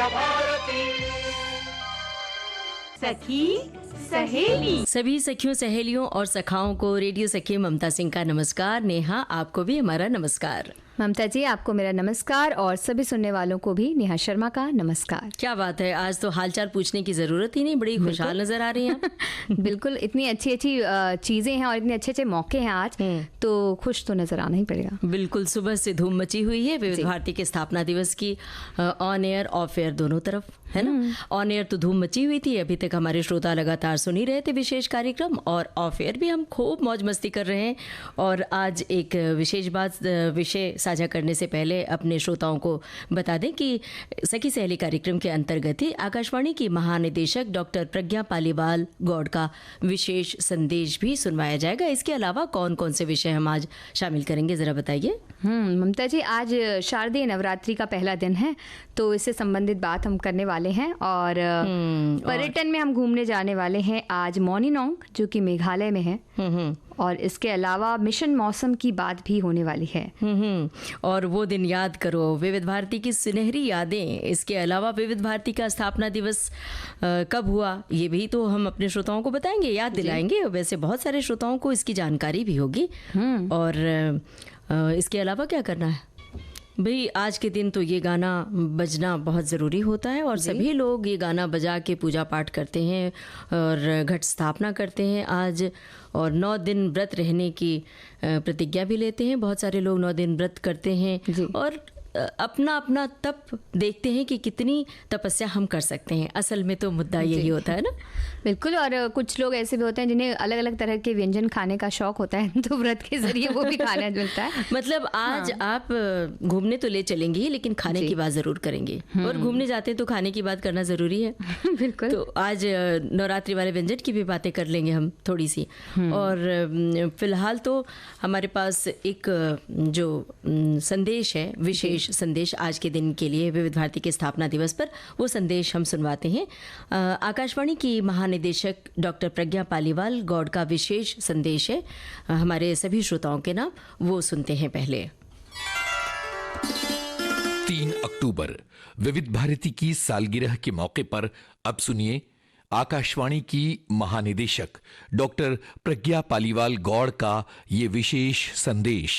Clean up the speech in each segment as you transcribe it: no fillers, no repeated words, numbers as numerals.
भारती। सखी सहेली। सभी सखियों, सहेलियों और सखाओं को रेडियो सखी ममता सिंह का नमस्कार। नेहा, आपको भी हमारा नमस्कार। ममता जी, आपको मेरा नमस्कार और सभी सुनने वालों को भी नेहा शर्मा का नमस्कार। क्या बात है, आज तो हालचाल पूछने की जरूरत ही नहीं, बड़ी खुशहाल नजर आ रही हैं आप। बिल्कुल, इतनी अच्छी अच्छी चीजें हैं और इतने अच्छे अच्छे मौके हैं आज, तो खुश तो नजर आना ही पड़ेगा। बिल्कुल, सुबह से धूम मची हुई है विविध भारती के स्थापना दिवस की। ऑन एयर ऑफ एयर दोनों तरफ है ना। ऑन एयर तो धूम मची हुई थी, अभी तक हमारे श्रोता लगातार सुन ही रहे थे विशेष कार्यक्रम, और ऑफ एयर भी हम खूब मौज मस्ती कर रहे हैं। और आज एक विशेष विषय साझा करने से पहले अपने श्रोताओं को बता दें कि सखी सहेली कार्यक्रम के अंतर्गत ही आकाशवाणी की महानिदेशक डॉक्टर प्रज्ञा पालीवाल गौड़ का विशेष संदेश भी सुनवाया जाएगा। इसके अलावा कौन कौन से विषय हम आज शामिल करेंगे, जरा बताइए। ममता जी, आज शारदीय नवरात्रि का पहला दिन है, तो इससे संबंधित बात हम करने वाले हैं। और पर्यटन में हम घूमने जाने वाले हैं आज मोनीनोंग, जो कि मेघालय में है। और इसके अलावा मिशन मौसम की बात भी होने वाली है। और वो दिन याद करो, विविध भारती की सुनहरी यादें। इसके अलावा विविध भारती का स्थापना दिवस कब हुआ, ये भी तो हम अपने श्रोताओं को बताएंगे, याद दिलाएंगे। वैसे बहुत सारे श्रोताओं को इसकी जानकारी भी होगी। और इसके अलावा क्या करना है भाई, आज के दिन तो ये गाना बजना बहुत ज़रूरी होता है, और सभी लोग ये गाना बजा के पूजा पाठ करते हैं और घट स्थापना करते हैं आज। और 9 दिन व्रत रहने की प्रतिज्ञा भी लेते हैं। बहुत सारे लोग 9 दिन व्रत करते हैं और अपना अपना तप देखते हैं कि कितनी तपस्या हम कर सकते हैं। असल में तो मुद्दा यही होता है ना। बिल्कुल, और कुछ लोग ऐसे भी होते हैं जिन्हें अलग अलग तरह के व्यंजन खाने का शौक होता है, तो व्रत के जरिए वो भी खाना मिलता है। मतलब आज आप घूमने तो ले चलेंगे ही, लेकिन खाने की बात जरूर करेंगे। और घूमने जाते हैं तो खाने की बात करना जरूरी है। बिल्कुल, तो आज नवरात्रि वाले व्यंजन की भी बातें कर लेंगे हम थोड़ी सी। और फिलहाल तो हमारे पास एक जो संदेश है, विशेष संदेश आज के दिन के लिए विविध भारती के स्थापना दिवस पर, वो संदेश हम सुनवाते हैं। आकाशवाणी की महानिदेशक डॉक्टर प्रज्ञा पालीवाल गौड़ का विशेष संदेश है हमारे सभी श्रोताओं के नाम, वो सुनते हैं पहले। 3 अक्टूबर विविध भारती की सालगिरह के मौके पर अब सुनिए आकाशवाणी की महानिदेशक डॉक्टर प्रज्ञा पालीवाल गौड़ का ये विशेष संदेश।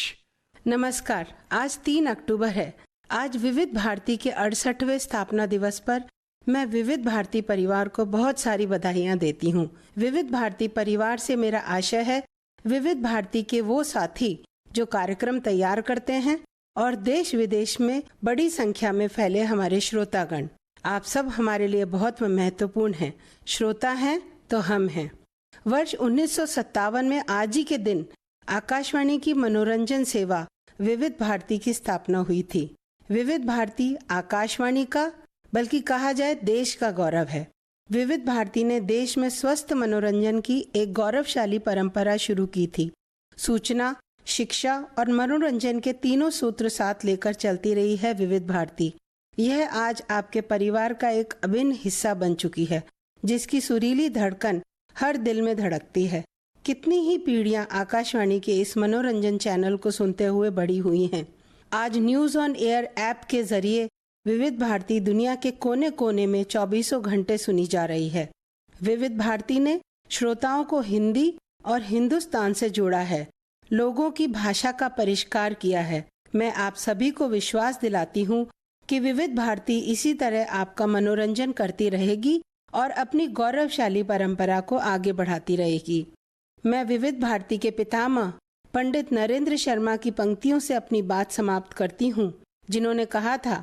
नमस्कार, आज 3 अक्टूबर है। आज विविध भारती के 68वें स्थापना दिवस पर मैं विविध भारती परिवार को बहुत सारी बधाइयाँ देती हूँ। विविध भारती परिवार से मेरा आशय है विविध भारती के वो साथी जो कार्यक्रम तैयार करते हैं और देश विदेश में बड़ी संख्या में फैले हमारे श्रोतागण। आप सब हमारे लिए बहुत महत्वपूर्ण हैं। श्रोता हैं तो हम हैं। वर्ष 1957 में आज ही के दिन आकाशवाणी की मनोरंजन सेवा विविध भारती की स्थापना हुई थी। विविध भारती आकाशवाणी का, बल्कि कहा जाए देश का गौरव है। विविध भारती ने देश में स्वस्थ मनोरंजन की एक गौरवशाली परंपरा शुरू की थी। सूचना, शिक्षा और मनोरंजन के तीनों सूत्र साथ लेकर चलती रही है विविध भारती। यह आज आपके परिवार का एक अभिन्न हिस्सा बन चुकी है, जिसकी सुरीली धड़कन हर दिल में धड़कती है। कितनी ही पीढ़ियां आकाशवाणी के इस मनोरंजन चैनल को सुनते हुए बड़ी हुई हैं। आज न्यूज ऑन एयर ऐप के जरिए विविध भारती दुनिया के कोने कोने में 24 घंटे सुनी जा रही है। विविध भारती ने श्रोताओं को हिंदी और हिंदुस्तान से जोड़ा है, लोगों की भाषा का परिष्कार किया है। मैं आप सभी को विश्वास दिलाती हूँ कि विविध भारती इसी तरह आपका मनोरंजन करती रहेगी और अपनी गौरवशाली परंपरा को आगे बढ़ाती रहेगी। मैं विविध भारती के पितामह पंडित नरेंद्र शर्मा की पंक्तियों से अपनी बात समाप्त करती हूँ, जिन्होंने कहा था,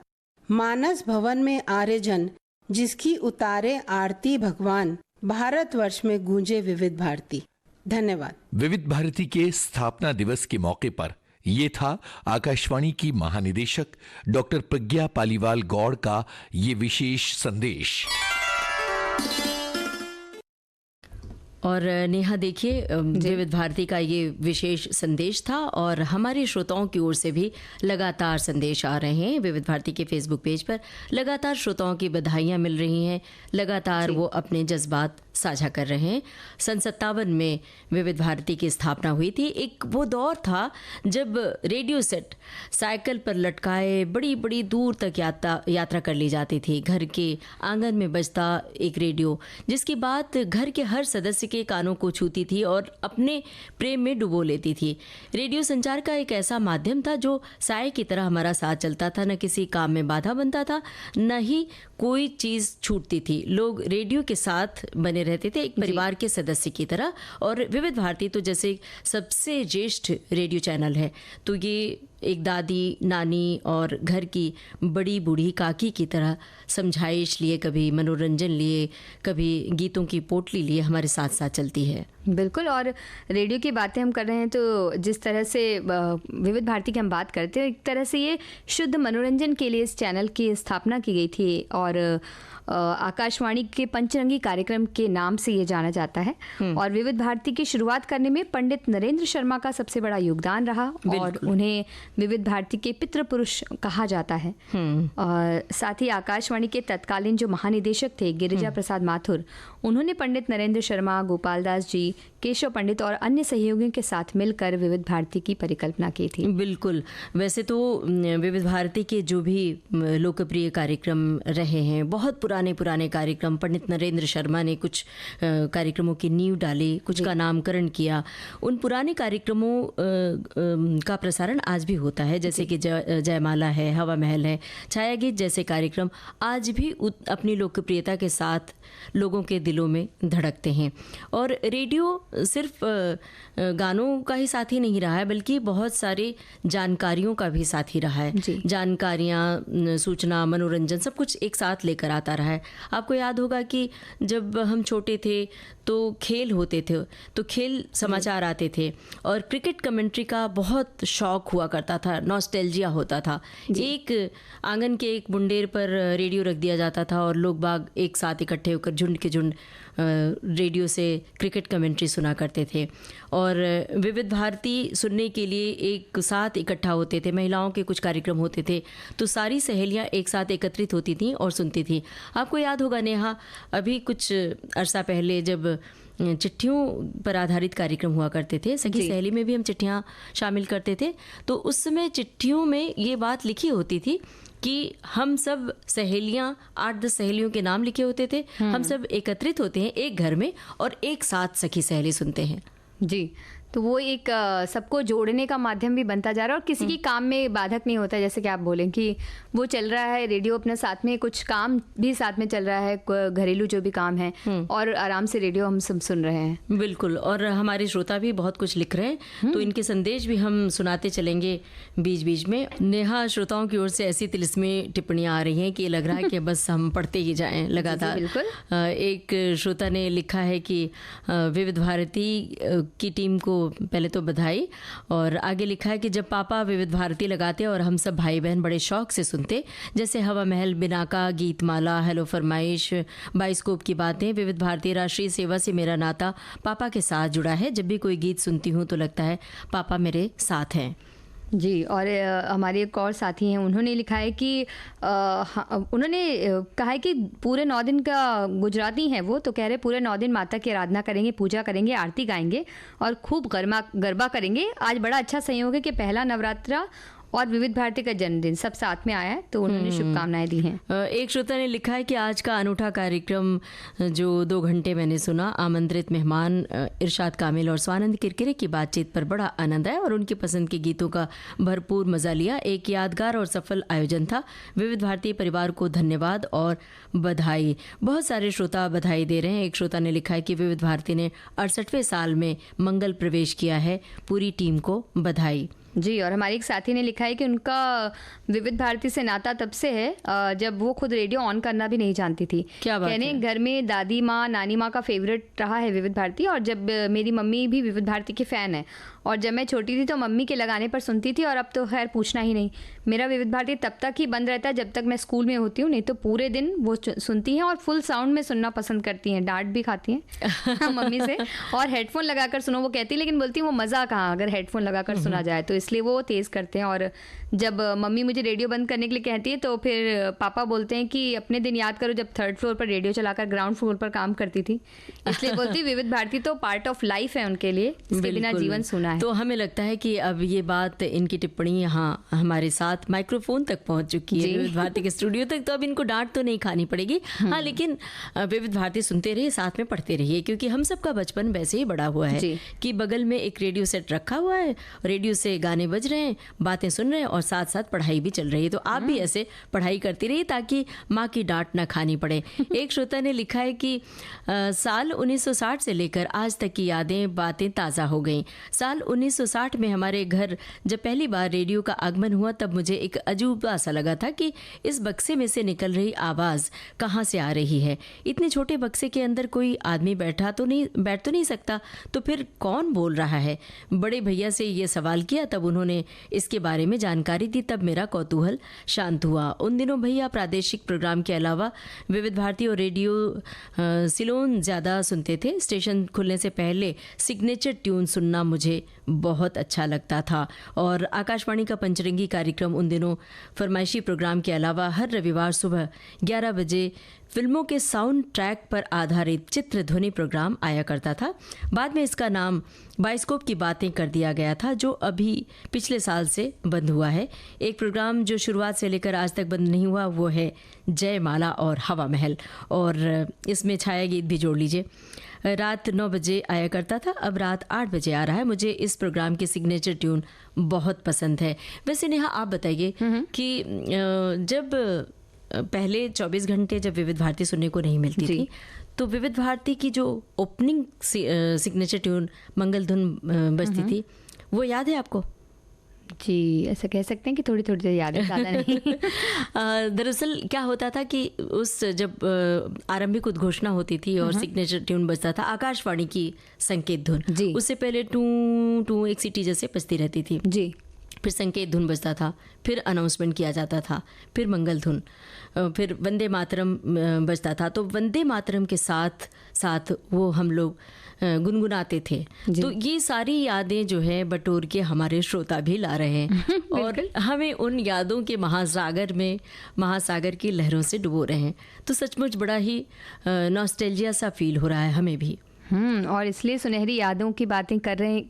मानस भवन में आर्य जन, जिसकी उतारे आरती भगवान, भारतवर्ष में गूंजे विविध भारती। धन्यवाद। विविध भारती के स्थापना दिवस के मौके पर ये था आकाशवाणी की महानिदेशक डॉक्टर प्रज्ञा पालीवाल गौड़ का ये विशेष संदेश। और नेहा, देखिए, विविध भारती का ये विशेष संदेश था और हमारे श्रोताओं की ओर से भी लगातार संदेश आ रहे हैं। विविध भारती के फेसबुक पेज पर लगातार श्रोताओं की बधाइयाँ मिल रही हैं, लगातार वो अपने जज्बात साझा कर रहे हैं। सन 57 में विविध भारती की स्थापना हुई थी। एक वो दौर था जब रेडियो सेट साइकिल पर लटकाए बड़ी बड़ी दूर तक यात्रा कर ली जाती थी। घर के आंगन में बजता एक रेडियो, जिसकी बात घर के हर सदस्य के कानों को छूती थी और अपने प्रेम में डुबो लेती थी। रेडियो संचार का एक ऐसा माध्यम था जो साए की तरह हमारा साथ चलता था, न किसी काम में बाधा बनता था, न ही कोई चीज़ छूटती थी। लोग रेडियो के साथ बने रहते थे, एक परिवार के सदस्य की तरह। और विविध भारती तो जैसे सबसे ज्येष्ठ रेडियो चैनल है, तो ये एक दादी, नानी और घर की बड़ी बूढ़ी काकी की तरह समझाइश लिए, कभी मनोरंजन लिए, कभी गीतों की पोटली लिए हमारे साथ साथ चलती है। बिल्कुल। और रेडियो की बातें हम कर रहे हैं तो जिस तरह से विविध भारती की हम बात करते हैं, एक तरह से ये शुद्ध मनोरंजन के लिए इस चैनल की स्थापना की गई थी और आकाशवाणी के पंचरंगी कार्यक्रम के नाम से ये जाना जाता है। और विविध भारती की शुरुआत करने में पंडित नरेंद्र शर्मा का सबसे बड़ा योगदान रहा और उन्हें विविध भारती के पितृ पुरुष कहा जाता है। और साथ ही आकाशवाणी के तत्कालीन जो महानिदेशक थे गिरिजा प्रसाद माथुर, उन्होंने पंडित नरेंद्र शर्मा, गोपाल दास जी, केशव पंडित और अन्य सहयोगियों के साथ मिलकर विविध भारती की परिकल्पना की थी। बिल्कुल। वैसे तो विविध भारती के जो भी लोकप्रिय कार्यक्रम रहे हैं, बहुत पुराने कार्यक्रम, पंडित नरेंद्र शर्मा ने कुछ कार्यक्रमों की नींव डाली, कुछ का नामकरण किया। उन पुराने कार्यक्रमों का प्रसारण आज भी होता है, जैसे कि जयमाला है, हवा महल है, छाया गीत जैसे कार्यक्रम आज भी अपनी लोकप्रियता के साथ लोगों के दिलों में धड़कते हैं। और रेडियो सिर्फ गानों का ही साथी नहीं रहा है, बल्कि बहुत सारे जानकारियों का भी साथी रहा है। जानकारियाँ, सूचना, मनोरंजन सब कुछ एक साथ लेकर आता रहा है। आपको याद होगा कि जब हम छोटे थे तो खेल होते थे, तो खेल समाचार आते थे और क्रिकेट कमेंट्री का बहुत शौक हुआ करता था, नॉस्टैल्जिया होता था। एक आंगन के एक बुंडेर पर रेडियो रख दिया जाता था और लोग बाग एक साथ इकट्ठे होकर झुंड के झुंड रेडियो से क्रिकेट कमेंट्री सुना करते थे। और विविध भारती सुनने के लिए एक साथ इकट्ठा होते थे। महिलाओं के कुछ कार्यक्रम होते थे तो सारी सहेलियां एक साथ एकत्रित होती थीं और सुनती थीं। आपको याद होगा नेहा, अभी कुछ अरसा पहले जब चिट्ठियों पर आधारित कार्यक्रम हुआ करते थे, सखी सहेली में भी हम चिट्ठियाँ शामिल करते थे, तो उस समय चिट्ठियों में ये बात लिखी होती थी कि हम सब सहेलियां, 8-10 सहेलियों के नाम लिखे होते थे, हम सब एकत्रित होते हैं एक घर में और एक साथ सखी सहेली सुनते हैं। जी, तो वो एक सबको जोड़ने का माध्यम भी बनता जा रहा है और किसी की काम में बाधक नहीं होता। जैसे कि आप बोलें कि वो चल रहा है रेडियो अपने साथ में, कुछ काम भी साथ में चल रहा है, घरेलू जो भी काम है, और आराम से रेडियो हम सब सुन रहे हैं। बिल्कुल। और हमारे श्रोता भी बहुत कुछ लिख रहे हैं, तो इनके संदेश भी हम सुनाते चलेंगे बीच बीच में। नेहा, श्रोताओं की ओर से ऐसी तिलिस्मी टिप्पणियां आ रही हैं कि लग रहा है कि बस हम पढ़ते ही जाएं लगातार। एक श्रोता ने लिखा है कि विविध भारती की टीम को पहले तो बधाई, और आगे लिखा है कि जब पापा विविध भारती लगाते और हम सब भाई बहन बड़े शौक से सुनते, जैसे हवा महल, बिनाका, गीतमाला, हेलो फरमाइश, बाइस्कोप की बातें, विविध भारती राष्ट्रीय सेवा से मेरा नाता पापा के साथ जुड़ा है। जब भी कोई गीत सुनती हूँ तो लगता है पापा मेरे साथ हैं। जी, और हमारे एक और साथी हैं, उन्होंने लिखा है कि उन्होंने कहा है कि पूरे 9 दिन का गुजराती हैं वो, तो कह रहे पूरे 9 दिन माता की आराधना करेंगे, पूजा करेंगे, आरती गाएंगे और खूब गरबा करेंगे। आज बड़ा अच्छा संयोग है कि पहला नवरात्रा और विविध भारती का जन्मदिन सब साथ में आया है, तो उन्होंने शुभकामनाएं दी हैं। एक श्रोता ने लिखा है कि आज का अनूठा कार्यक्रम जो 2 घंटे मैंने सुना, आमंत्रित मेहमान इरशाद कामिल और स्वानंद किरकिरे की बातचीत पर बड़ा आनंद आया और उनकी पसंद के गीतों का भरपूर मजा लिया। एक यादगार और सफल आयोजन था। विविध भारती परिवार को धन्यवाद और बधाई। बहुत सारे श्रोता बधाई दे रहे हैं। एक श्रोता ने लिखा है कि विविध भारती ने 68वें साल में मंगल प्रवेश किया है, पूरी टीम को बधाई। जी, और हमारे एक साथी ने लिखा है कि उनका विविध भारती से नाता तब से है जब वो खुद रेडियो ऑन करना भी नहीं जानती थी। क्या बात है? घर में दादी माँ, नानी माँ का फेवरेट रहा है विविध भारती, और जब मेरी मम्मी भी विविध भारती की फ़ैन है, और जब मैं छोटी थी तो मम्मी के लगाने पर सुनती थी, और अब तो खैर पूछना ही नहीं। मेरा विविध भारती तब तक ही बंद रहता है जब तक मैं स्कूल में होती हूँ, नहीं तो पूरे दिन वो सुनती हैं और फुल साउंड में सुनना पसंद करती हैं। डांट भी खाती हैं मम्मी से, और हेडफोन लगाकर सुनो वो कहती है, लेकिन बोलती हैं वो मज़ा कहाँ अगर हेडफोन लगाकर सुना जाए। तो इसलिए वो तेज़ करते हैं। और जब मम्मी मुझे रेडियो बंद करने के लिए कहती है तो फिर पापा बोलते हैं कि अपने दिन याद करो जब 3rd फ्लोर पर रेडियो चलाकर ग्राउंड फ्लोर पर काम करती थी। इसलिए बोलती विविध भारती तो पार्ट ऑफ लाइफ है उनके लिए, इसके बिना जीवन सूना है। तो हमें लगता है कि अब ये बात, इनकी टिप्पणी यहाँ हमारे साथ माइक्रोफोन तक पहुंच चुकी है, विविध भारती के स्टूडियो तक। तो अब इनको डांट तो नहीं खानी पड़ेगी। हाँ, लेकिन विविध भारती सुनते रहिए, साथ में पढ़ते रहिए, क्योंकि हम सबका बचपन वैसे ही बड़ा हुआ है कि बगल में एक रेडियो सेट रखा हुआ है, रेडियो से गाने बज रहे हैं, बातें सुन रहे हैं और साथ साथ पढ़ाई भी चल रही है। तो आप भी ऐसे पढ़ाई करती रहिए ताकि माँ की डांट ना खानी पड़े। एक श्रोता ने लिखा है कि साल 1960 से लेकर आज तक की यादें, बातें ताज़ा हो गईं। साल 1960 में हमारे घर जब पहली बार रेडियो का आगमन हुआ तब मुझे एक अजूबा सा लगा था कि इस बक्से में से निकल रही आवाज़ कहाँ से आ रही है। इतने छोटे बक्से के अंदर कोई आदमी बैठ तो नहीं सकता, तो फिर कौन बोल रहा है। बड़े भैया से ये सवाल किया, तब उन्होंने इसके बारे में जानकारी दी, तब मेरा कौतूहल शांत हुआ। उन दिनों भैया प्रादेशिक प्रोग्राम के अलावा विविध भारती और रेडियो सिलोन ज़्यादा सुनते थे। स्टेशन खुलने से पहले सिग्नेचर ट्यून सुनना मुझे बहुत अच्छा लगता था और आकाशवाणी का पंचरंगी कार्यक्रम उन दिनों फरमाइशी प्रोग्राम के अलावा हर रविवार सुबह 11 बजे फिल्मों के साउंड ट्रैक पर आधारित चित्र ध्वनि प्रोग्राम आया करता था। बाद में इसका नाम बाइस्कोप की बातें कर दिया गया था, जो अभी पिछले साल से बंद हुआ है। एक प्रोग्राम जो शुरुआत से लेकर आज तक बंद नहीं हुआ वो है जयमाला और हवा महल, और इसमें छाया गीत भी जोड़ लीजिए। रात 9 बजे आया करता था, अब रात 8 बजे आ रहा है। मुझे इस प्रोग्राम की सिग्नेचर ट्यून बहुत पसंद है। वैसे नेहा, आप बताइए कि जब पहले 24 घंटे जब विविध भारती सुनने को नहीं मिलती थी, तो विविध भारती की जो ओपनिंग सिग्नेचर ट्यून मंगल धुन बजती थी, वो याद है आपको? जी, ऐसा कह सकते हैं कि थोड़ी थोड़ी देर याद है, ज़्यादा नहीं। दरअसल क्या होता था कि उस जब आरंभिक उद्घोषणा होती थी और सिग्नेचर ट्यून बजता था, आकाशवाणी की संकेत धुन, उससे पहले टू टू एक सीटी जैसे बजती रहती थी जी। फिर संकेत धुन बजता था, फिर अनाउंसमेंट किया जाता था, फिर मंगल धुन, फिर वंदे मातरम बजता था। तो वंदे मातरम के साथ साथ वो हम लोग गुनगुनाते थे। तो ये सारी यादें जो है बटोर के हमारे श्रोता भी ला रहे हैं और हमें उन यादों के महासागर की लहरों से डुबो रहे हैं। तो सचमुच बड़ा ही नॉस्टैल्जिया सा फील हो रहा है हमें भी। और इसलिए सुनहरी यादों की बातें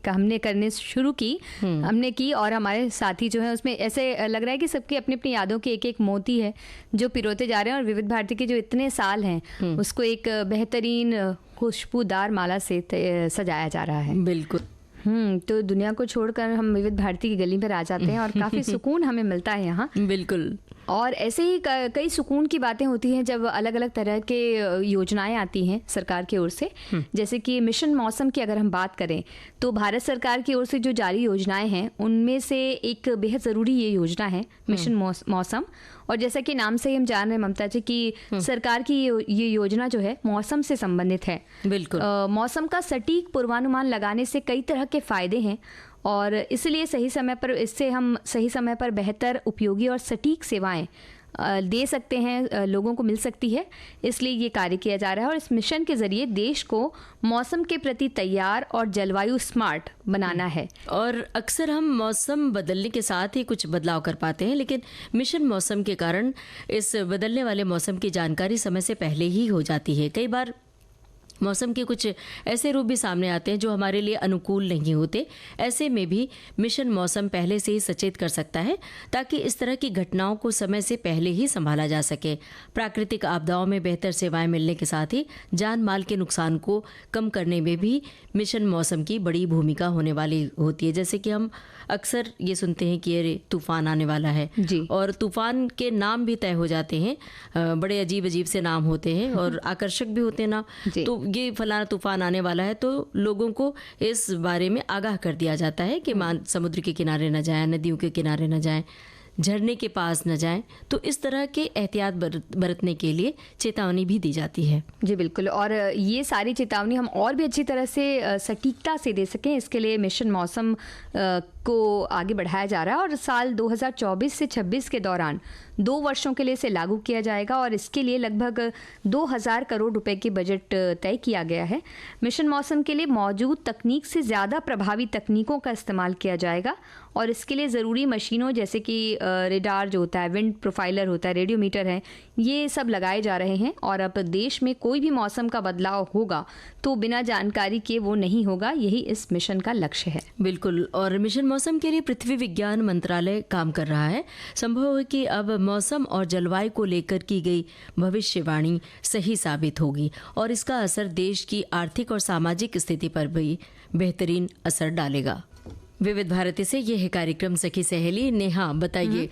हमने करने शुरू की, हमने की, और हमारे साथी जो है उसमें ऐसे लग रहा है कि सबकी अपनी अपनी यादों के एक एक मोती है जो पिरोते जा रहे हैं, और विविध भारती के जो इतने साल हैं उसको एक बेहतरीन खुशबूदार माला से सजाया जा रहा है। बिल्कुल। तो दुनिया को छोड़कर हम विविध भारती की गली पर आ जाते हैं और काफ़ी सुकून हमें मिलता है यहाँ। बिल्कुल। और ऐसे ही कई सुकून की बातें होती हैं जब अलग अलग तरह के योजनाएं आती हैं सरकार की ओर से। जैसे कि मिशन मौसम की अगर हम बात करें तो भारत सरकार की ओर से जो जारी योजनाएं हैं उनमें से एक बेहद ज़रूरी ये योजना है मिशन मौसम। और जैसा कि नाम से ही हम जान रहे हैं ममता जी कि सरकार की ये योजना जो है मौसम से संबंधित है। बिल्कुल। मौसम का सटीक पूर्वानुमान लगाने से कई तरह के फ़ायदे हैं और इसलिए इससे हम सही समय पर बेहतर, उपयोगी और सटीक सेवाएं दे सकते हैं, लोगों को मिल सकती है। इसलिए ये कार्य किया जा रहा है और इस मिशन के ज़रिए देश को मौसम के प्रति तैयार और जलवायु स्मार्ट बनाना है। और अक्सर हम मौसम बदलने के साथ ही कुछ बदलाव कर पाते हैं, लेकिन मिशन मौसम के कारण इस बदलने वाले मौसम की जानकारी समय से पहले ही हो जाती है। कई बार मौसम के कुछ ऐसे रूप भी सामने आते हैं जो हमारे लिए अनुकूल नहीं होते। ऐसे में भी मिशन मौसम पहले से ही सचेत कर सकता है ताकि इस तरह की घटनाओं को समय से पहले ही संभाला जा सके। प्राकृतिक आपदाओं में बेहतर सेवाएं मिलने के साथ ही जान माल के नुकसान को कम करने में भी मिशन मौसम की बड़ी भूमिका होने वाली होती है। जैसे कि हम अक्सर ये सुनते हैं कि अरे तूफान आने वाला है और तूफान के नाम भी तय हो जाते हैं, बड़े अजीब अजीब से नाम होते हैं और आकर्षक भी होते हैं नाम। तो ये फलाना तूफान आने वाला है तो लोगों को इस बारे में आगाह कर दिया जाता है कि समुद्र के किनारे न जाएं, नदियों के किनारे न जाएं, झरने के पास न जाएं। तो इस तरह के एहतियात बरतने के लिए चेतावनी भी दी जाती है। जी बिल्कुल। और ये सारी चेतावनी हम और भी अच्छी तरह से सटीकता से दे सकें, इसके लिए मिशन मौसम इसको आगे बढ़ाया जा रहा है और साल 2024 से 26 के दौरान 2 वर्षों के लिए इसे लागू किया जाएगा और इसके लिए लगभग 2000 करोड़ रुपए की बजट तय किया गया है। मिशन मौसम के लिए मौजूद तकनीक से ज़्यादा प्रभावी तकनीकों का इस्तेमाल किया जाएगा और इसके लिए ज़रूरी मशीनों जैसे कि रेडार जो होता है, विंड प्रोफाइलर होता है, रेडियोमीटर है, ये सब लगाए जा रहे हैं और अब देश में कोई भी मौसम का बदलाव होगा तो बिना जानकारी के वो नहीं होगा। यही इस मिशन का लक्ष्य है। बिल्कुल। और मिशन मौसम के लिए पृथ्वी विज्ञान मंत्रालय काम कर रहा है। संभव है कि अब मौसम और जलवायु को लेकर की गई भविष्यवाणी सही साबित होगी और इसका असर देश की आर्थिक और सामाजिक स्थिति पर भी बेहतरीन असर डालेगा। विविध भारती से ये है कार्यक्रम सखी सहेली। नेहा, बताइए,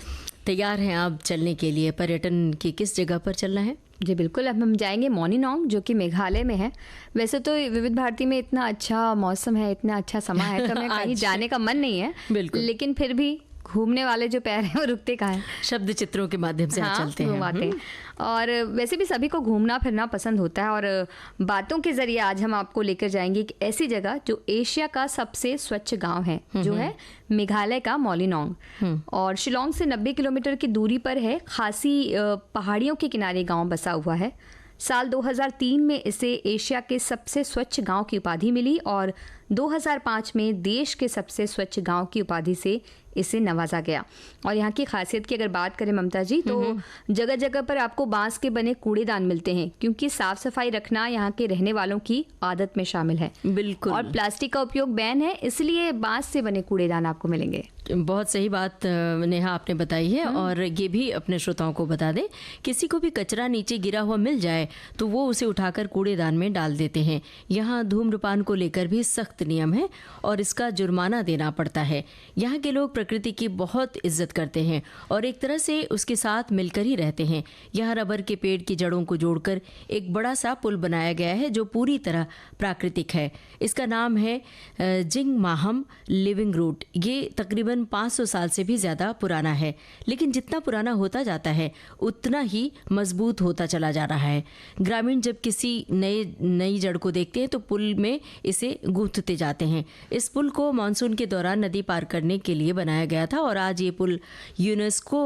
तैयार हैं आप चलने के लिए? पर्यटन की किस जगह पर चलना है? जी बिल्कुल, अब हम जाएंगे मॉर्निंग जो कि मेघालय में है। वैसे तो विविध भारती में इतना अच्छा मौसम है, इतना अच्छा समय है, तो हमें कहीं जाने का मन नहीं है, बिल्कुल, लेकिन फिर भी घूमने वाले जो पैर हैं वो रुकते कहाँ हैं। शब्द चित्रों के माध्यम से चलते हैं, घुमाते हैं। और वैसे भी सभी को घूमना फिरना पसंद होता है और बातों के जरिए आज हम आपको लेकर जाएंगे एक ऐसी जगह जो एशिया का सबसे स्वच्छ गांव है, जो है मेघालय का मॉर्निंग और शिलोंग से 90 किलोमीटर की दूरी पर है। खासी पहाड़ियों के किनारे गांव बसा हुआ है। साल 2003 में इसे एशिया के सबसे स्वच्छ गांव की उपाधि मिली और 2005 में देश के सबसे स्वच्छ गांव की उपाधि से इसे नवाजा गया। और यहाँ की खासियत की अगर बात करें ममता जी, तो जगह जगह पर आपको बांस के बने कूड़ेदान मिलते हैं क्योंकि साफ सफाई रखना यहाँ के रहने वालों की आदत में शामिल है। बिल्कुल। और प्लास्टिक का उपयोग बैन है, इसलिए बांस से बने कूड़ेदान आपको मिलेंगे। बहुत सही बात नेहा आपने बताई है। और ये भी अपने श्रोताओं को बता दें, किसी को भी कचरा नीचे गिरा हुआ मिल जाए तो वो उसे उठाकर कूड़ेदान में डाल देते हैं। यहाँ धूम्रपान को लेकर भी सख्त नियम है और इसका जुर्माना देना पड़ता है। यहाँ के लोग प्रकृति की बहुत इज्जत करते हैं और एक तरह से उसके साथ मिलकर ही रहते हैं। यहाँ रबर के पेड़ की जड़ों को जोड़कर एक बड़ा सा पुल बनाया गया है जो पूरी तरह प्राकृतिक है। इसका नाम है जिंग माहम लिविंग रूट। ये तकरीबन 500 साल से भी ज़्यादा पुराना है, लेकिन जितना पुराना होता जाता है उतना ही मजबूत होता चला जा रहा है। ग्रामीण जब किसी नई जड़ को देखते हैं तो पुल में इसे गूंथते जाते हैं। इस पुल को मानसून के दौरान नदी पार करने के लिए बनाया गया था और आज ये पुल यूनेस्को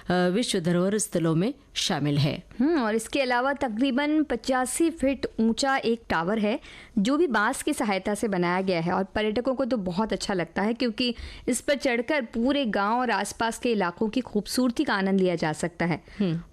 विश्व धरोहर स्थलों में शामिल है। और इसके अलावा तकरीबन 85 फीट ऊंचा एक टावर है जो भी बांस की सहायता से बनाया गया है और पर्यटकों को तो बहुत अच्छा लगता है क्योंकि इस पर चढ़कर पूरे गांव और आसपास के इलाकों की खूबसूरती का आनंद लिया जा सकता है।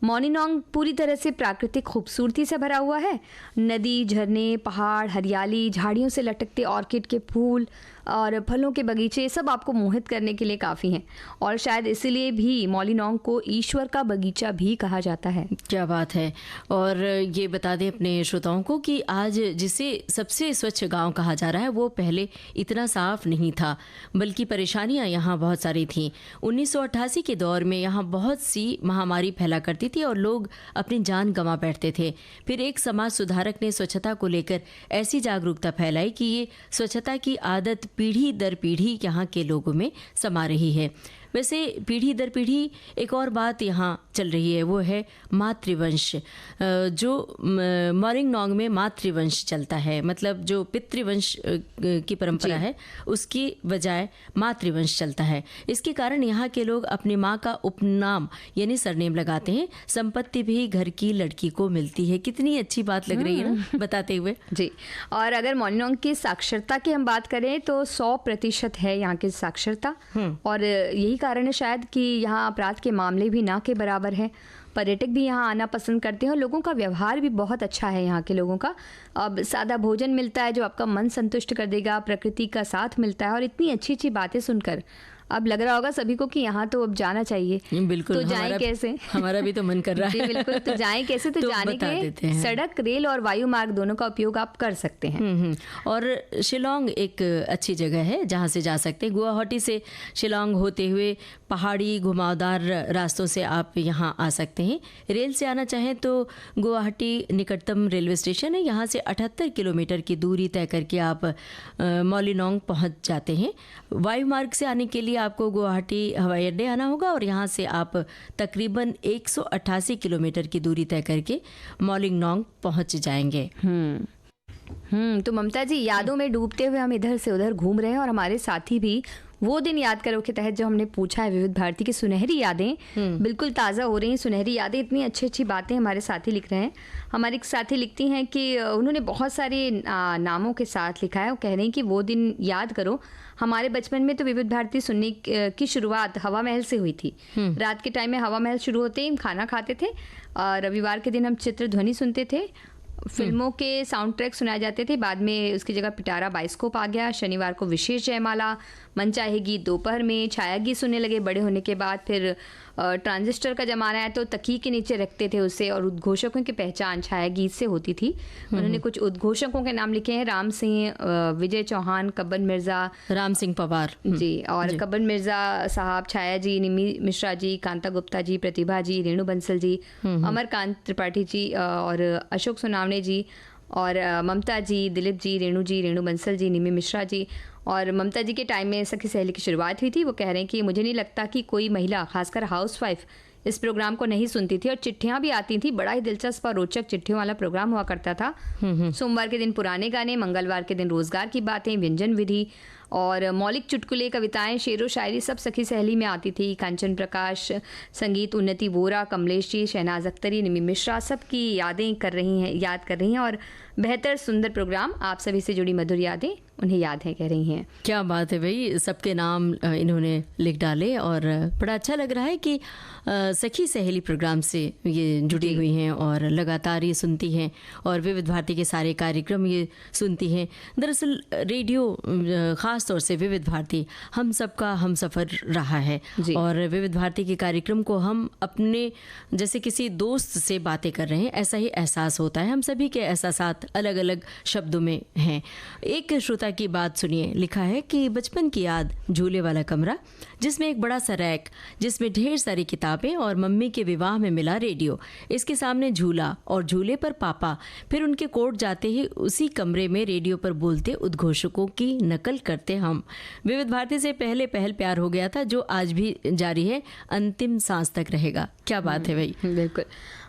मॉर्निंग पूरी तरह से प्राकृतिक खूबसूरती से भरा हुआ है। नदी, झरने, पहाड़, हरियाली, झाड़ियों से लटकते ऑर्किड के फूल और फलों के बगीचे सब आपको मोहित करने के लिए काफ़ी हैं और शायद इसीलिए भी मॉर्निंग को ईश्वर का बगीचा भी कहा जाता है। क्या बात है। और ये बता दें अपने श्रोताओं को कि आज जिसे सबसे स्वच्छ गांव कहा जा रहा है वो पहले इतना साफ नहीं था, बल्कि परेशानियां यहाँ बहुत सारी थीं। 1988 के दौर में यहाँ बहुत सी महामारी फैला करती थी और लोग अपनी जान गंवा बैठते थे। फिर एक समाज सुधारक ने स्वच्छता को लेकर ऐसी जागरूकता फैलाई कि ये स्वच्छता की आदत पीढ़ी दर पीढ़ी यहाँ के लोगों में समा रही है। वैसे पीढ़ी दर पीढ़ी एक और बात यहाँ चल रही है, वो है मातृवंश। जो मॉर्निंग में मातृवंश चलता है, मतलब जो पितृवंश की परंपरा है उसकी बजाय मातृवंश चलता है। इसके कारण यहाँ के लोग अपनी माँ का उपनाम यानी सरनेम लगाते हैं। संपत्ति भी घर की लड़की को मिलती है। कितनी अच्छी बात लग रही है ना बताते हुए। जी। और अगर मॉर्निंग की साक्षरता की हम बात करें तो 100% है यहाँ की साक्षरता और यही कारण है शायद कि यहाँ अपराध के मामले भी ना के बराबर हैं। पर्यटक भी यहाँ आना पसंद करते हैं और लोगों का व्यवहार भी बहुत अच्छा है यहाँ के लोगों का। अब सादा भोजन मिलता है जो आपका मन संतुष्ट कर देगा, प्रकृति का साथ मिलता है और इतनी अच्छी अच्छी बातें सुनकर अब लग रहा होगा सभी को कि यहाँ तो अब जाना चाहिए। बिल्कुल। तो जाएं कैसे? हमारा भी तो मन कर रहा है। बिल्कुल। तो जाएं कैसे? तो जाने के सड़क, रेल और वायु मार्ग दोनों का उपयोग आप कर सकते हैं। और शिलोंग एक अच्छी जगह है जहाँ से जा सकते हैं। गुवाहाटी से शिलोंग होते हुए पहाड़ी घुमावदार रास्तों से आप यहाँ आ सकते हैं। रेल से आना चाहें तो गुवाहाटी निकटतम रेलवे स्टेशन है। यहाँ से 78 किलोमीटर की दूरी तय करके आप मॉर्निंग पहुँच जाते हैं। वायु मार्ग से आने के लिए आपको गुवाहाटी हवाई अड्डे आना होगा और यहाँ से आप तकरीबन 188 किलोमीटर की दूरी तय करके मॉर्निंग पहुँच जाएंगे। तो ममता जी, यादों में डूबते हुए हम इधर से उधर घूम रहे हैं और हमारे साथी भी वो दिन याद करो के तहत जो हमने पूछा है विविध भारती की सुनहरी यादें बिल्कुल ताज़ा हो रही हैं। सुनहरी यादें, इतनी अच्छी अच्छी बातें हमारे साथी लिख रहे हैं। हमारे एक साथी लिखती हैं कि उन्होंने बहुत सारे नामों के साथ लिखा है। वो कह रहे हैं कि वो दिन याद करो, हमारे बचपन में तो विविध भारती सुनने की शुरुआत हवा महल से हुई थी। रात के टाइम में हवा महल शुरू होते ही हम खाना खाते थे और रविवार के दिन हम चित्र ध्वनि सुनते थे। फिल्मों के साउंड ट्रैक सुनाए जाते थे। बाद में उसकी जगह पिटारा बाइस्कोप आ गया। शनिवार को विशेष जयमाला, मनचाहे गीत दोपहर में, छाया गीत सुनने लगे बड़े होने के बाद। फिर ट्रांजिस्टर का जमाना है तो तकिए के नीचे रखते थे उसे, और उद्घोषकों की पहचान छाया गीत से होती थी। उन्होंने कुछ उद्घोषकों के नाम लिखे हैं, राम सिंह, विजय चौहान, कब्बन मिर्ज़ा, राम सिंह पवार जी, और कब्बन मिर्ज़ा साहब, छाया जी, निमी मिश्रा जी, कांता गुप्ता जी, प्रतिभा जी, रेणु बंसल जी, अमरकांत त्रिपाठी जी और अशोक सोनावणे जी, और ममता जी, दिलीप जी, रेणु बंसल जी, निमी मिश्रा जी। और ममता जी के टाइम में सखी सहेली की शुरुआत हुई थी। वो कह रहे हैं कि मुझे नहीं लगता कि कोई महिला, खासकर हाउसवाइफ, इस प्रोग्राम को नहीं सुनती थी। और चिट्ठियां भी आती थी, बड़ा ही दिलचस्प और रोचक चिट्ठियों वाला प्रोग्राम हुआ करता था। सोमवार के दिन पुराने गाने, मंगलवार के दिन रोजगार की बातें, व्यंजन विधि और मौलिक चुटकुले, कविताएं, शेरो शायरी सब सखी सहेली में आती थी। कांचन प्रकाश, संगीत उन्नति वोरा, कमलेश जी, शहनाज अख्तरी, निमी मिश्रा, सबकी याद कर रही हैं और बेहतर सुंदर प्रोग्राम, आप सभी से जुड़ी मधुर यादें उन्हें याद है कह रही हैं। क्या बात है भाई, सबके नाम इन्होंने लिख डाले और बड़ा अच्छा लग रहा है कि सखी सहेली प्रोग्राम से ये जुड़ी हुई हैं और लगातार ये सुनती हैं और विविध भारती के सारे कार्यक्रम ये सुनती हैं। दरअसल रेडियो ख़ास तौर से विविध भारती हम सबका हम सफ़र रहा है और विविध भारती के कार्यक्रम को हम अपने जैसे किसी दोस्त से बातें कर रहे हैं, ऐसा ही एहसास होता है। हम सभी के एहसासात अलग अलग शब्दों में हैं। एक श्रोता की बात सुनिए, लिखा है कि बचपन की याद, झूले वाला कमरा जिसमें एक बड़ा सा रैक जिसमें ढेर सारी किताबें और मम्मी के विवाह में मिला रेडियो, इसके सामने झूला और झूले पर पापा, फिर उनके कोर्ट जाते ही उसी कमरे में रेडियो पर बोलते उद्घोषकों की नकल करते हम। विविध भारती से पहले पहल प्यार हो गया था जो आज भी जारी है, अंतिम सांस तक रहेगा। क्या बात है भाई। बिल्कुल।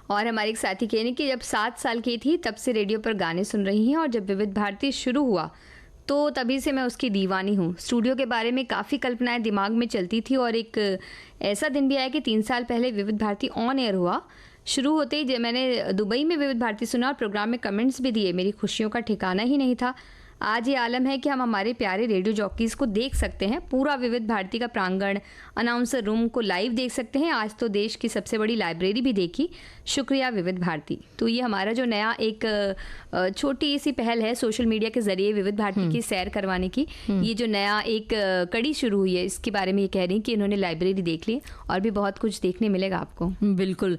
और हमारी एक साथी कहने कि जब 7 साल की थी तब से रेडियो पर गाने सुन रही हैं और जब विविध भारती शुरू हुआ तो तभी से मैं उसकी दीवानी हूँ। स्टूडियो के बारे में काफ़ी कल्पनाएं दिमाग में चलती थी और एक ऐसा दिन भी आया कि 3 साल पहले विविध भारती ऑन एयर हुआ। शुरू होते ही जब मैंने दुबई में विविध भारती सुना और प्रोग्राम में कमेंट्स भी दिए, मेरी खुशियों का ठिकाना ही नहीं था। आज ये आलम है कि हम हमारे प्यारे रेडियो जॉकीज़ को देख सकते हैं, पूरा विविध भारती का प्रांगण, अनाउंसर रूम को लाइव देख सकते हैं। आज तो देश की सबसे बड़ी लाइब्रेरी भी देखी। शुक्रिया विविध भारती। तो ये हमारा जो नया एक छोटी सी पहल है सोशल मीडिया के जरिए विविध भारती की सैर करवाने की, ये जो नया एक कड़ी शुरू हुई है, इसके बारे में ये कह रही हैं कि इन्होंने लाइब्रेरी देख ली और भी बहुत कुछ देखने मिलेगा आपको। बिल्कुल,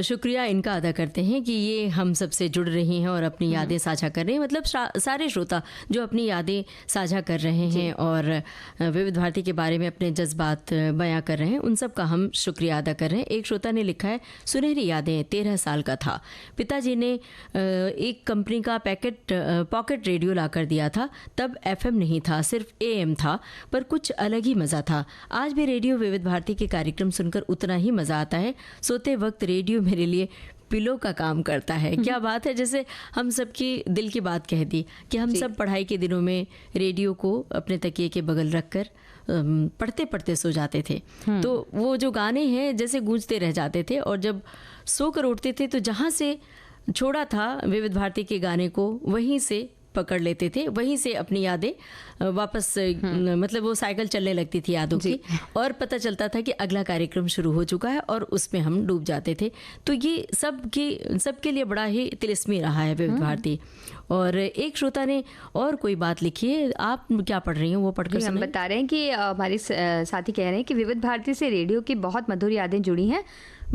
शुक्रिया इनका अदा करते हैं कि ये हम सबसे जुड़ रही हैं और अपनी यादें साझा कर रहे हैं। मतलब सारे श्रोता जो अपनी यादें साझा कर रहे हैं और विविध भारती के बारे में अपने जज्बात बयां कर रहे हैं, उन सब का हम शुक्रिया अदा कर रहे हैं। एक श्रोता ने लिखा है, सुनहरी यादें, 13 साल का था, पिताजी ने एक कंपनी का पॉकेट रेडियो ला कर दिया था। तब FM नहीं था, सिर्फ AM था, पर कुछ अलग ही मज़ा था। आज भी रेडियो विविध भारती के कार्यक्रम सुनकर उतना ही मज़ा आता है। सोते वक्त रेडियो मेरे लिए पिलो का काम करता है। क्या बात है, जैसे हम सबकी दिल की बात कह दी कि हम सब पढ़ाई के दिनों में रेडियो को अपने तकिए के बगल रखकर पढ़ते पढ़ते सो जाते थे। तो वो जो गाने हैं जैसे गूंजते रह जाते थे और जब सोकर उठते थे तो जहाँ से छोड़ा था विविध भारती के गाने को वहीं से पकड़ लेते थे, वहीं से अपनी यादें वापस मतलब वो साइकिल चलने लगती थी यादों की और पता चलता था कि अगला कार्यक्रम शुरू हो चुका है और उसमें हम डूब जाते थे। तो ये सबके लिए बड़ा ही तिलिस्मी रहा है विविध भारती। और एक श्रोता ने और कोई बात लिखी है, आप क्या पढ़ रही हैं वो पढ़कर हम बता रहे हैं कि हमारे साथी कह रहे हैं कि विविध भारती से रेडियो की बहुत मधुर यादें जुड़ी हैं।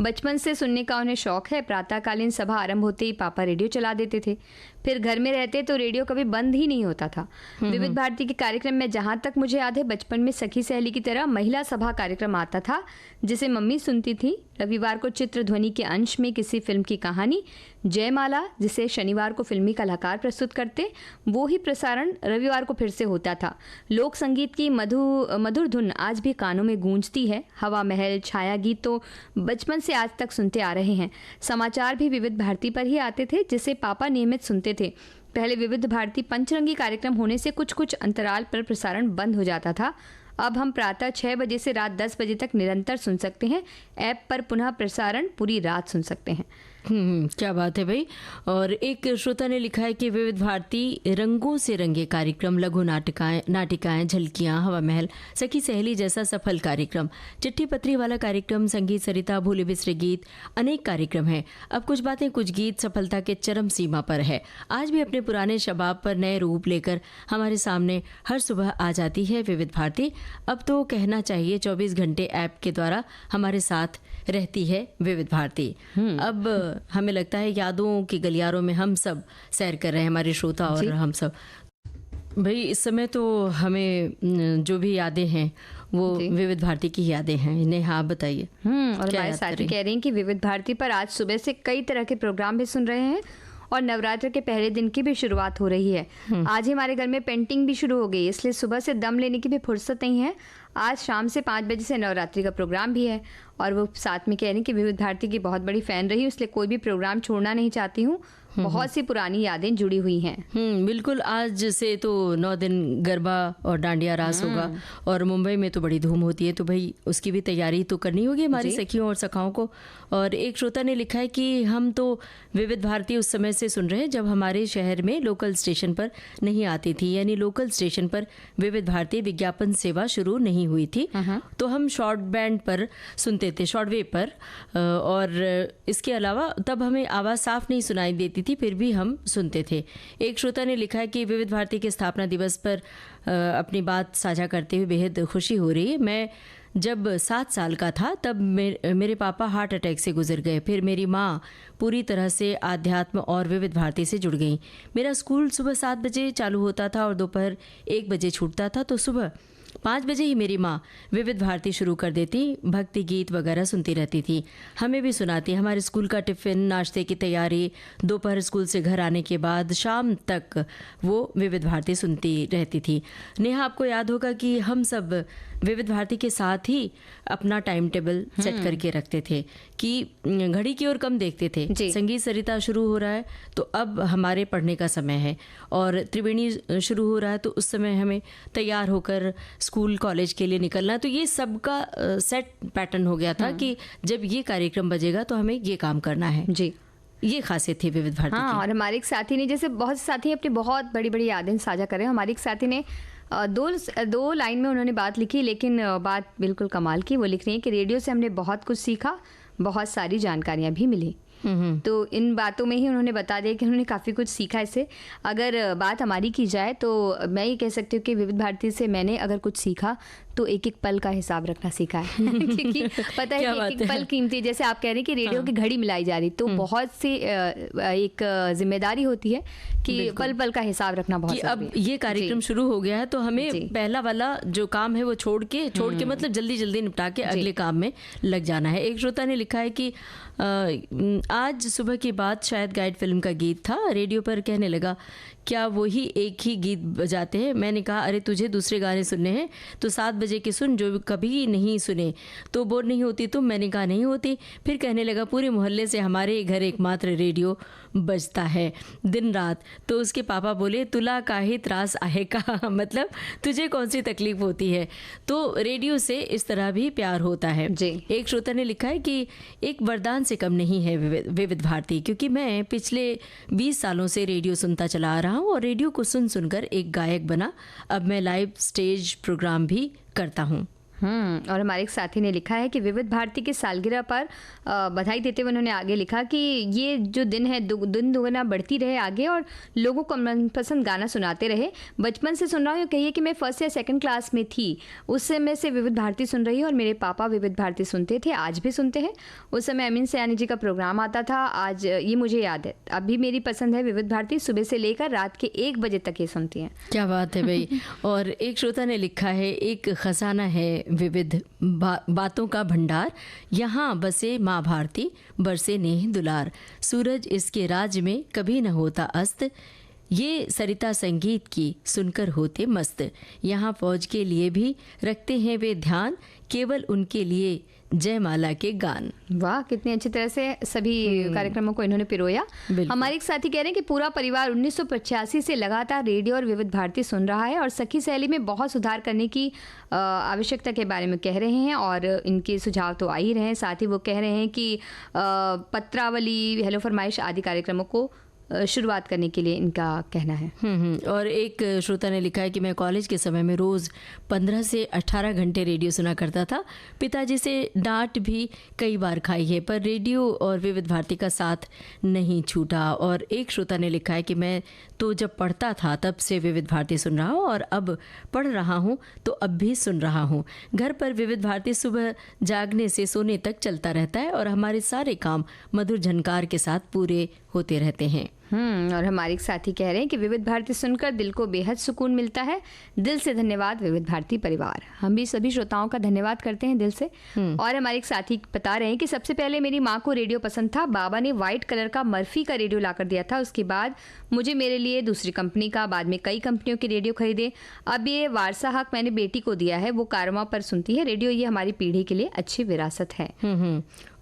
बचपन से सुनने का उन्हें शौक है। प्रातःकालीन सभा आरंभ होते ही पापा रेडियो चला देते थे, फिर घर में रहते तो रेडियो कभी बंद ही नहीं होता था। विविध भारती के कार्यक्रम में जहाँ तक मुझे याद है बचपन में सखी सहेली की तरह महिला सभा कार्यक्रम आता था जिसे मम्मी सुनती थी। रविवार को चित्र ध्वनि के अंश में किसी फिल्म की कहानी, जयमाला जिसे शनिवार को फिल्मी कलाकार प्रस्तुत करते, वो ही प्रसारण रविवार को फिर से होता था। लोक संगीत की मधुर धुन आज भी कानों में गूंजती है। हवा महल, छाया गीत तो बचपन से आज तक सुनते आ रहे हैं। समाचार भी विविध भारती पर ही आते थे जिसे पापा नियमित सुनते थे। पहले विविध भारती पंचरंगी कार्यक्रम होने से कुछ अंतराल पर प्रसारण बंद हो जाता था। अब हम प्रातः 6 बजे से रात 10 बजे तक निरंतर सुन सकते हैं। ऐप पर पुनः प्रसारण पूरी रात सुन सकते हैं। क्या बात है भाई। और एक श्रोता ने लिखा है कि विविध भारती रंगों से रंगे कार्यक्रम, लघु नाटिकाएं, झलकियां, हवा महल, सखी सहेली जैसा सफल कार्यक्रम, चिट्ठी पत्री वाला कार्यक्रम, संगीत सरिता, भूले बिसरे गीत, अनेक कार्यक्रम हैं। अब कुछ बातें, कुछ गीत सफलता के चरम सीमा पर है। आज भी अपने पुराने शबाब पर नए रूप लेकर हमारे सामने हर सुबह आ जाती है विविध भारती। अब तो कहना चाहिए 24 घंटे ऐप के द्वारा हमारे साथ रहती है विविध भारती। अब हमें लगता है यादों की गलियारों में हम सब सैर कर रहे हैं, हमारे श्रोता और हम सब। भाई इस समय तो हमें जो भी यादें हैं वो विविध भारती की यादें हैं। नेहा आप बताइए। और हमारे साथी कह रहे हैं कि विविध भारती पर आज सुबह से कई तरह के प्रोग्राम भी सुन रहे हैं और नवरात्र के पहले दिन की भी शुरुआत हो रही है। आज ही हमारे घर में पेंटिंग भी शुरू हो गई, इसलिए सुबह से दम लेने की भी फुर्सत नहीं है। आज शाम से 5 बजे से नवरात्रि का प्रोग्राम भी है और वो साथ में कह रही हैं कि विविध भारती की बहुत बड़ी फ़ैन रही हूँ, इसलिए कोई भी प्रोग्राम छोड़ना नहीं चाहती हूँ। बहुत सी पुरानी यादें जुड़ी हुई हैं। बिल्कुल। आज से तो 9 दिन गरबा और डांडिया रास होगा और मुंबई में तो बड़ी धूम होती है, तो भाई उसकी भी तैयारी तो करनी होगी हमारी सखियों और सखाओं को। और एक श्रोता ने लिखा है कि हम तो विविध भारती उस समय से सुन रहे हैं जब हमारे शहर में लोकल स्टेशन पर नहीं आती थी, यानी लोकल स्टेशन पर विविध भारती विज्ञापन सेवा शुरू नहीं हुई थी, तो हम शॉर्ट बैंड पर सुनते थे, शॉर्ट वेव पर। और इसके अलावा तब हमें आवाज़ साफ नहीं सुनाई देती थी, फिर भी हम सुनते थे। एक श्रोता ने लिखा है कि विविध भारती के स्थापना दिवस पर अपनी बात साझा करते हुए बेहद खुशी हो रही है। मैं जब 7 साल का था तब मेरे पापा हार्ट अटैक से गुजर गए। फिर मेरी माँ पूरी तरह से आध्यात्म और विविध भारती से जुड़ गई। मेरा स्कूल सुबह 7 बजे चालू होता था और दोपहर 1 बजे छूटता था, तो सुबह 5 बजे ही मेरी माँ विविध भारती शुरू कर देती, भक्ति गीत वगैरह सुनती रहती थी, हमें भी सुनाती। हमारे स्कूल का टिफ़िन, नाश्ते की तैयारी, दोपहर स्कूल से घर आने के बाद शाम तक वो विविध भारती सुनती रहती थी। नेहा, आपको याद होगा कि हम सब विविध भारती के साथ ही अपना टाइम टेबल सेट करके रखते थे कि घड़ी की ओर कम देखते थे। संगीत सरिता शुरू हो रहा है तो अब हमारे पढ़ने का समय है, और त्रिवेणी शुरू हो रहा है तो उस समय हमें तैयार होकर स्कूल कॉलेज के लिए निकलना। तो ये सबका सेट पैटर्न हो गया था कि जब ये कार्यक्रम बजेगा तो हमें ये काम करना है। जी, ये खासियत थी विविध भारती की। और हमारे एक साथी ने, जैसे बहुत से साथी अपनी बहुत बड़ी बड़ी यादें साझा कर रहे हैं, हमारे एक साथी ने दो लाइन में उन्होंने बात लिखी, लेकिन बात बिल्कुल कमाल की। वो लिख रही हैं कि रेडियो से हमने बहुत कुछ सीखा, बहुत सारी जानकारियाँ भी मिली। तो इन बातों में ही उन्होंने बता दिया कि उन्होंने काफ़ी कुछ सीखा इससे। अगर बात हमारी की जाए तो मैं ये कह सकती हूँ कि विविध भारती से मैंने अगर कुछ सीखा तो एक एक पल का हिसाब रखना सीखा है क्योंकि पता है कि एक एक पल कीमती। जैसे आप कह रहे हैं कि रेडियो की घड़ी मिलाई जा रही, तो बहुत सी एक जिम्मेदारी होती है कि पल पल का हिसाब रखना बहुत ज़रूरी है। अब ये कार्यक्रम शुरू हो गया है तो हमें पहला वाला जो काम है वो छोड़ के मतलब जल्दी जल्दी निपटा के अगले काम में लग जाना है। एक श्रोता ने लिखा है कि आज सुबह की बात शायद गाइड फिल्म का गीत था, रेडियो पर कहने लगा क्या वही एक ही गीत बजाते हैं। मैंने कहा अरे तुझे दूसरे गाने सुनने हैं तो 7 बजे के सुन जो कभी नहीं सुने, तो बोर नहीं होती तुम। मैंने कहा नहीं होती। फिर कहने लगा पूरे मोहल्ले से हमारे घर एकमात्र रेडियो बजता है दिन रात। तो उसके पापा बोले तुला काहे त्रास आहे का, मतलब तुझे कौन सी तकलीफ होती है। तो रेडियो से इस तरह भी प्यार होता है। एक श्रोता ने लिखा है कि एक वरदान से कम नहीं है विविध भारती, क्योंकि मैं पिछले 20 सालों से रेडियो सुनता चला आ रहा हूँ और रेडियो को सुन सुनकर एक गायक बना। अब मैं लाइव स्टेज प्रोग्राम भी करता हूँ। और हमारे एक साथी ने लिखा है कि विविध भारती की सालगिरह पर बधाई देते हुए उन्होंने आगे लिखा कि ये जो दिन है दिन दुगना बढ़ती रहे आगे और लोगों को मनपसंद गाना सुनाते रहे। बचपन से सुन रहा हूँ, कहिए कि मैं 1st या 2nd क्लास में थी उस समय से विविध भारती सुन रही हूँ और मेरे पापा विविध भारती सुनते थे, आज भी सुनते हैं। उस समय अमीन सयानी जी का प्रोग्राम आता था, आज ये मुझे याद है। अभी मेरी पसंद है विविध भारती, सुबह से लेकर रात के 1 बजे तक ये सुनती हैं। क्या बात है भाई। और एक श्रोता ने लिखा है एक खजाना है विविध बातों का भंडार, यहाँ बसे माँ भारती, बरसे नेह दुलार, सूरज इसके राज में कभी न होता अस्त, ये सरिता संगीत की सुनकर होते मस्त, यहाँ फौज के लिए भी रखते हैं वे ध्यान, केवल उनके लिए जयमाला के गान। वाह, कितनी अच्छी तरह से सभी कार्यक्रमों को इन्होंने पिरोया। हमारे एक साथी कह रहे हैं कि पूरा परिवार 1985 से लगातार रेडियो और विविध भारती सुन रहा है और सखी सहेली में बहुत सुधार करने की आवश्यकता के बारे में कह रहे हैं और इनके सुझाव तो आ ही रहे हैं। साथ ही वो कह रहे हैं कि पत्रावली, हेलो फरमाइश आदि कार्यक्रमों को शुरुआत करने के लिए इनका कहना है। और एक श्रोता ने लिखा है कि मैं कॉलेज के समय में रोज़ 15 से 18 घंटे रेडियो सुना करता था। पिताजी से डांट भी कई बार खाई है, पर रेडियो और विविध भारती का साथ नहीं छूटा। और एक श्रोता ने लिखा है कि मैं तो जब पढ़ता था तब से विविध भारती सुन रहा हूँ और अब पढ़ रहा हूँ तो अब भी सुन रहा हूँ। घर पर विविध भारती सुबह जागने से सोने तक चलता रहता है और हमारे सारे काम मधुर झनकार के साथ पूरे होते रहते हैं। और हमारे एक साथी कह रहे हैं कि विविध भारती सुनकर दिल को बेहद सुकून मिलता है। दिल से धन्यवाद विविध भारती परिवार। हम भी सभी श्रोताओं का धन्यवाद करते हैं दिल से। और हमारे एक साथी बता रहे हैं कि सबसे पहले मेरी माँ को रेडियो पसंद था। बाबा ने व्हाइट कलर का मर्फी का रेडियो लाकर दिया था। उसके बाद मुझे मेरे लिए दूसरी कंपनी का, बाद में कई कंपनियों के रेडियो खरीदे। अब ये वारसा हक मैंने बेटी को दिया है, वो कारवां पर सुनती है रेडियो। ये हमारी पीढ़ी के लिए अच्छी विरासत है।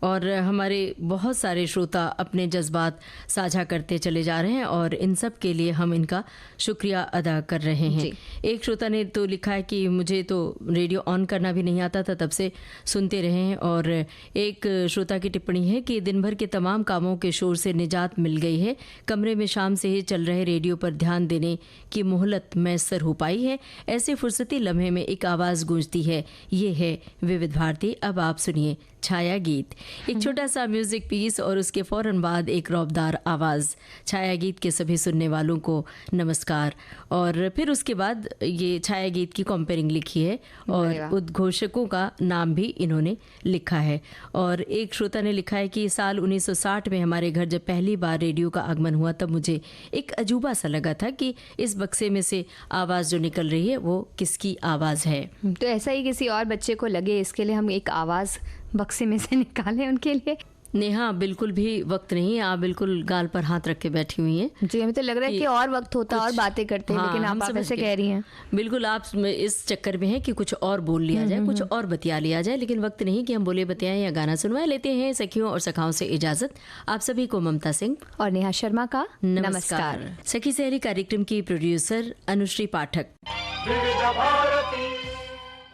और हमारे बहुत सारे श्रोता अपने जज्बात साझा करते चले जा रहे हैं और इन सब के लिए हम इनका शुक्रिया अदा कर रहे हैं। एक श्रोता ने तो लिखा है कि मुझे तो रेडियो ऑन करना भी नहीं आता था, तब से सुनते रहे हैं। और एक श्रोता की टिप्पणी है कि दिन भर के तमाम कामों के शोर से निजात मिल गई है। कमरे में शाम से ही चल रहे रेडियो पर ध्यान देने की मोहलत मैसर हो पाई है। ऐसे फुर्सती लम्हे में एक आवाज़ गूंजती है, ये है विविध भारती। अब आप सुनिए छाया गीत, एक छोटा सा म्यूजिक पीस और उसके फौरन बाद एक रौबदार आवाज़। छाया गीत के सभी सुनने वालों को नमस्कार। और फिर उसके बाद ये छाया गीत की कंपेयरिंग लिखी है और उद्घोषकों का नाम भी इन्होंने लिखा है। और एक श्रोता ने लिखा है कि साल 1960 में हमारे घर जब पहली बार रेडियो का आगमन हुआ तब मुझे एक अजूबा सा लगा था कि इस बक्से में से आवाज़ जो निकल रही है वो किसकी आवाज़ है। तो ऐसा ही किसी और बच्चे को लगे, इसके लिए हम एक आवाज़ बक्से में से निकालें उनके लिए। नेहा, बिल्कुल भी वक्त नहीं, आप बिल्कुल गाल पर हाथ रख के बैठी हुई हैं। जी, हमें तो लग रहा है कि और वक्त होता और बातें करते हैं, लेकिन आप ऐसे कह रही हैं। बिल्कुल, आप इस चक्कर में हैं कि कुछ और बोल लिया जाए, कुछ और बतिया लिया जाए, लेकिन वक्त नहीं कि हम बोले बतियाएं या गाना सुनवाएं। लेते हैं सखियों और सखाओं से इजाजत। आप सभी को ममता सिंह और नेहा शर्मा का नमस्कार। सखी सहेली कार्यक्रम की प्रोड्यूसर अनुश्री पाठक।